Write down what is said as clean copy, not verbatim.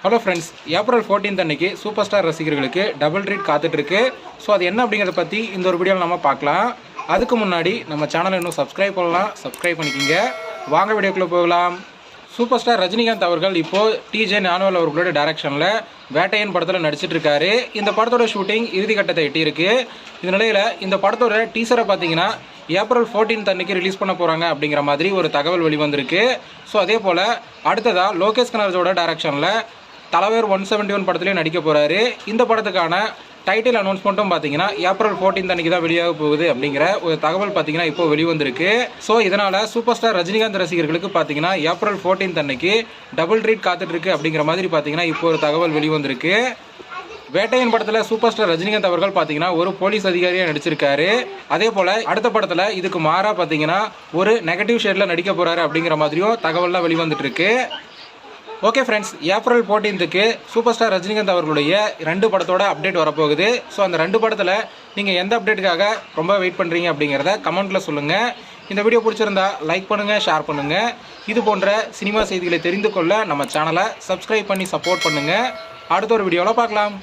Hello friends, April 14 அன்னைக்கு super star ரசிகர்களுக்கு double treat காத்துட்ருக்கு. ஸோ அது என்ன அப்படிங்கிறத பற்றி இந்த ஒரு வீடியோவில் நம்ம பார்க்கலாம். அதுக்கு முன்னாடி நம்ம சேனலை இன்னும் சப்ஸ்கிரைப் பண்ணலாம், சப்ஸ்கிரைப் பண்ணிக்கிங்க. வாங்க வீடியோக்குள்ளே போகலாம். சூப்பர் ஸ்டார் ரஜினிகாந்த் அவர்கள் இப்போது டிஜே ஞானவேல் அவர்களோட டைரக்ஷனில் வேட்டையன் படத்தில் நடிச்சிட்டு இருக்காரு. இந்த படத்தோட ஷூட்டிங் இறுதிக்கட்டத்தை எட்டியிருக்கு. இந்த நிலையில் இந்த படத்தோட டீசரை பார்த்தீங்கன்னா ஏப்ரல் 14 அன்னைக்கு ரிலீஸ் பண்ண போகிறாங்க அப்படிங்கிற மாதிரி ஒரு தகவல் வெளிவந்திருக்கு. ஸோ அதே போல் அடுத்ததாக லோகேஷ் கனகராஜோட டைரக்ஷனில் தலைவர் 171 படத்துலேயும் நடிக்க போகிறாரு. இந்த படத்துக்கான டைட்டில் அனௌன்ஸ்மெண்ட்டும் பார்த்தீங்கன்னா ஏப்ரல் 14 அன்னைக்கு தான் வெளியாக போகுது அப்படிங்கிற ஒரு தகவல் பார்த்தீங்கன்னா இப்போ வெளிவந்திருக்கு. ஸோ இதனால் சூப்பர் ஸ்டார் ரஜினிகாந்த் ரசிகர்களுக்கு பார்த்தீங்கன்னா ஏப்ரல் 14 அன்னைக்கு டபுள் ட்ரீட் காத்துட்ருக்கு அப்படிங்கிற மாதிரி பார்த்தீங்கன்னா இப்போ ஒரு தகவல் வெளிவந்திருக்கு. வேட்டையன் படத்தில் சூப்பர் ஸ்டார் ரஜினிகாந்த் அவர்கள் பார்த்தீங்கன்னா ஒரு போலீஸ் அதிகாரியாக நடிச்சிருக்காரு. அதே போல் அடுத்த படத்தில் இதுக்கு மாறாக பார்த்தீங்கன்னா ஒரு நெகட்டிவ் ஷேடில் நடிக்க போகிறாரு அப்படிங்கிற மாதிரியும் தகவல்லாம் வெளிவந்துட்டு இருக்கு. ஓகே ஃப்ரெண்ட்ஸ், ஏப்ரல் 14க்கு சூப்பர் ஸ்டார் ரஜினிகாந்த் அவர்களுடைய 2 படத்தோட அப்டேட் வரப்போகுது. ஸோ அந்த 2 படத்தில் நீங்கள் எந்த அப்டேட்டுக்காக ரொம்ப வெயிட் பண்ணுறீங்க அப்படிங்கிறத கமெண்ட்டில் சொல்லுங்கள். இந்த வீடியோ பிடிச்சிருந்தா லைக் பண்ணுங்கள், ஷேர் பண்ணுங்கள். இது போன்ற சினிமா செய்திகளை தெரிந்து கொள்ள நம்ம சேனலை சப்ஸ்கிரைப் பண்ணி சப்போர்ட் பண்ணுங்கள். அடுத்த ஒரு வீடியோவில் பார்க்கலாம்.